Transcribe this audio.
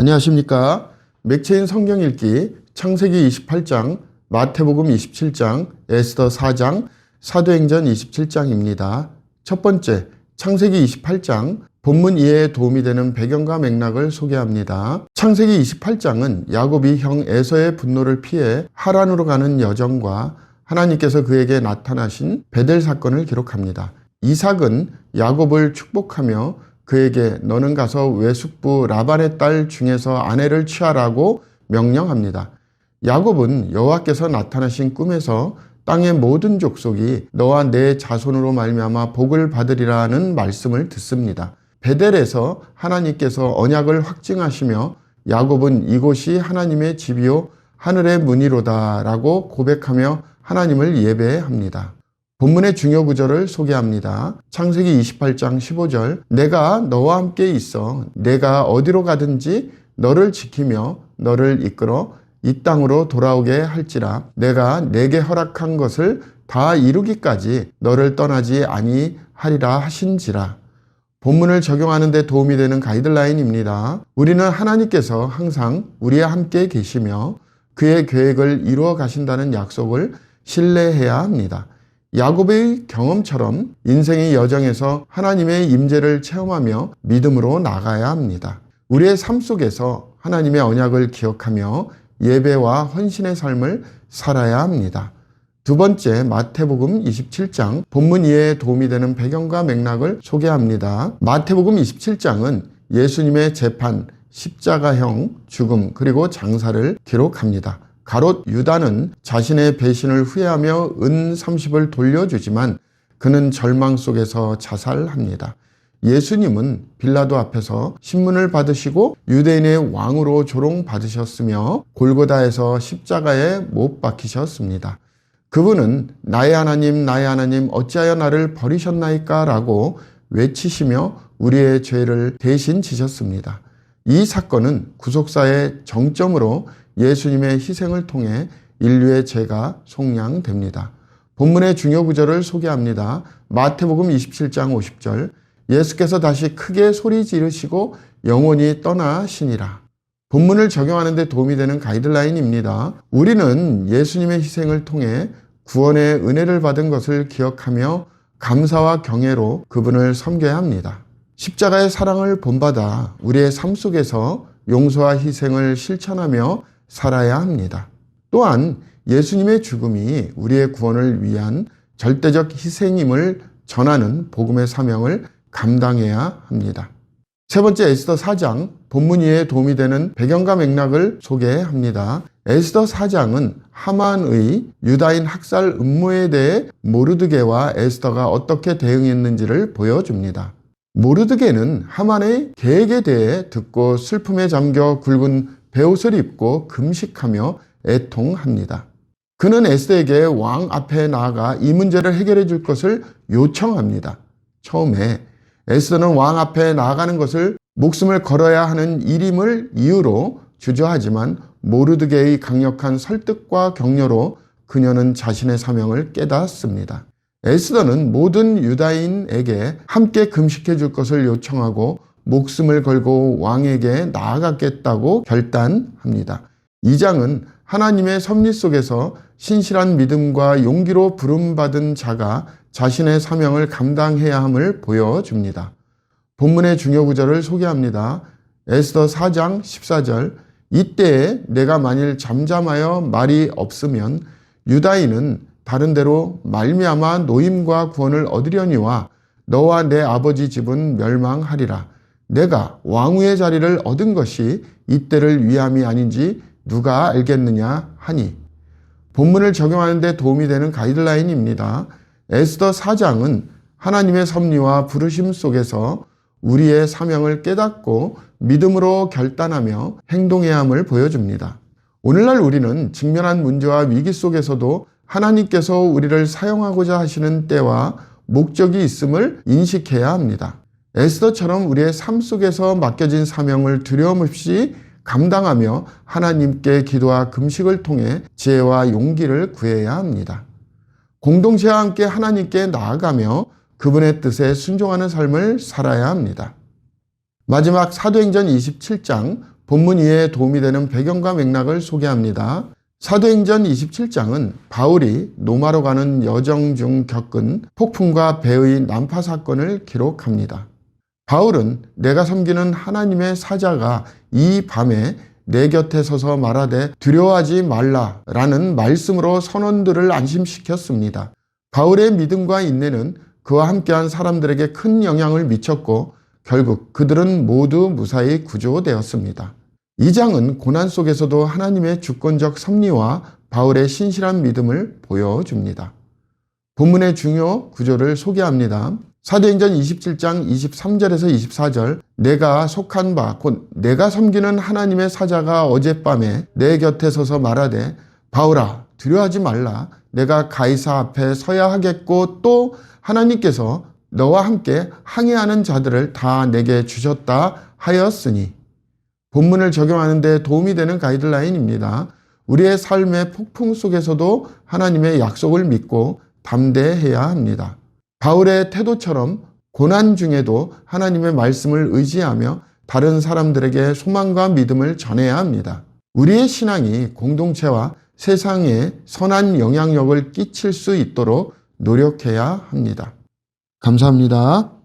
안녕하십니까. 맥체인 성경 읽기 창세기 28장, 마태복음 27장, 에스더 4장, 사도행전 27장입니다. 첫 번째, 창세기 28장, 본문 이해에 도움이 되는 배경과 맥락을 소개합니다. 창세기 28장은 야곱이 형 에서의 분노를 피해 하란으로 가는 여정과 하나님께서 그에게 나타나신 베델 사건을 기록합니다. 이삭은 야곱을 축복하며 그에게 너는 가서 외숙부 라반의 딸 중에서 아내를 취하라고 명령합니다. 야곱은 여호와께서 나타나신 꿈에서 땅의 모든 족속이 너와 내 자손으로 말미암아 복을 받으리라는 말씀을 듣습니다. 베델에서 하나님께서 언약을 확증하시며 야곱은 이곳이 하나님의 집이요 하늘의 문이로다 라고 고백하며 하나님을 예배합니다. 본문의 중요 구절을 소개합니다. 창세기 28장 15절, 내가 너와 함께 있어 내가 어디로 가든지 너를 지키며 너를 이끌어 이 땅으로 돌아오게 할지라 내가 내게 허락한 것을 다 이루기까지 너를 떠나지 아니하리라 하신지라. 본문을 적용하는 데 도움이 되는 가이드라인입니다. 우리는 하나님께서 항상 우리와 함께 계시며 그의 계획을 이루어 가신다는 약속을 신뢰해야 합니다. 야곱의 경험처럼 인생의 여정에서 하나님의 임재를 체험하며 믿음으로 나가야 합니다. 우리의 삶 속에서 하나님의 언약을 기억하며 예배와 헌신의 삶을 살아야 합니다. 두 번째, 마태복음 27장, 본문 이해에 도움이 되는 배경과 맥락을 소개합니다. 마태복음 27장은 예수님의 재판, 십자가형 죽음, 그리고 장사를 기록합니다. 가롯 유다는 자신의 배신을 후회하며 은 30을 돌려주지만 그는 절망 속에서 자살합니다. 예수님은 빌라도 앞에서 신문을 받으시고 유대인의 왕으로 조롱받으셨으며 골고다에서 십자가에 못 박히셨습니다. 그분은 나의 하나님 어찌하여 나를 버리셨나이까 라고 외치시며 우리의 죄를 대신 지셨습니다. 이 사건은 구속사의 정점으로 예수님의 희생을 통해 인류의 죄가 속량됩니다. 본문의 중요 구절을 소개합니다. 마태복음 27장 50절, 예수께서 다시 크게 소리 지르시고 영원히 떠나시니라. 본문을 적용하는 데 도움이 되는 가이드라인입니다. 우리는 예수님의 희생을 통해 구원의 은혜를 받은 것을 기억하며 감사와 경애로 그분을 섬겨야 합니다. 십자가의 사랑을 본받아 우리의 삶 속에서 용서와 희생을 실천하며 살아야 합니다. 또한 예수님의 죽음이 우리의 구원을 위한 절대적 희생임을 전하는 복음의 사명을 감당해야 합니다. 세 번째, 에스더 4장, 본문 이해에 도움이 되는 배경과 맥락을 소개합니다. 에스더 4장은 하만의 유다인 학살 음모에 대해 모르드게와 에스더가 어떻게 대응했는지를 보여줍니다. 모르드게는 하만의 계획에 대해 듣고 슬픔에 잠겨 굵은 베옷을 입고 금식하며 애통합니다. 그는 에스더에게 왕 앞에 나아가 이 문제를 해결해 줄 것을 요청합니다. 처음에 에스더는 왕 앞에 나아가는 것을 목숨을 걸어야 하는 일임을 이유로 주저하지만 모르드게의 강력한 설득과 격려로 그녀는 자신의 사명을 깨닫습니다. 에스더는 모든 유다인에게 함께 금식해 줄 것을 요청하고 목숨을 걸고 왕에게 나아가겠다고 결단합니다. 이 장은 하나님의 섭리 속에서 신실한 믿음과 용기로 부름받은 자가 자신의 사명을 감당해야 함을 보여줍니다. 본문의 중요 구절을 소개합니다. 에스더 4장 14절, 이때에 내가 만일 잠잠하여 말이 없으면 유다인은 다른 데로 말미암아 노임과 구원을 얻으려니와 너와 내 아버지 집은 멸망하리라. 내가 왕후의 자리를 얻은 것이 이때를 위함이 아닌지 누가 알겠느냐 하니. 본문을 적용하는 데 도움이 되는 가이드라인입니다. 에스더 4장은 하나님의 섭리와 부르심 속에서 우리의 사명을 깨닫고 믿음으로 결단하며 행동해야 함을 보여줍니다. 오늘날 우리는 직면한 문제와 위기 속에서도 하나님께서 우리를 사용하고자 하시는 때와 목적이 있음을 인식해야 합니다. 에스더처럼 우리의 삶 속에서 맡겨진 사명을 두려움 없이 감당하며 하나님께 기도와 금식을 통해 지혜와 용기를 구해야 합니다. 공동체와 함께 하나님께 나아가며 그분의 뜻에 순종하는 삶을 살아야 합니다. 마지막 사도행전 27장 본문 이해에 도움이 되는 배경과 맥락을 소개합니다. 사도행전 27장은 바울이 로마로 가는 여정 중 겪은 폭풍과 배의 난파 사건을 기록합니다. 바울은 내가 섬기는 하나님의 사자가 이 밤에 내 곁에 서서 말하되 두려워하지 말라라는 말씀으로 선원들을 안심시켰습니다. 바울의 믿음과 인내는 그와 함께한 사람들에게 큰 영향을 미쳤고 결국 그들은 모두 무사히 구조되었습니다. 이 장은 고난 속에서도 하나님의 주권적 섭리와 바울의 신실한 믿음을 보여줍니다. 본문의 중요 구조를 소개합니다. 사도행전 27장 23절에서 24절 내가 속한 바 곧 내가 섬기는 하나님의 사자가 어젯밤에 내 곁에 서서 말하되 바울아 두려워하지 말라 내가 가이사 앞에 서야 하겠고 또 하나님께서 너와 함께 항해하는 자들을 다 내게 주셨다 하였으니 본문을 적용하는 데 도움이 되는 가이드라인입니다. 우리의 삶의 폭풍 속에서도 하나님의 약속을 믿고 담대해야 합니다. 바울의 태도처럼 고난 중에도 하나님의 말씀을 의지하며 다른 사람들에게 소망과 믿음을 전해야 합니다. 우리의 신앙이 공동체와 세상에 선한 영향력을 끼칠 수 있도록 노력해야 합니다. 감사합니다.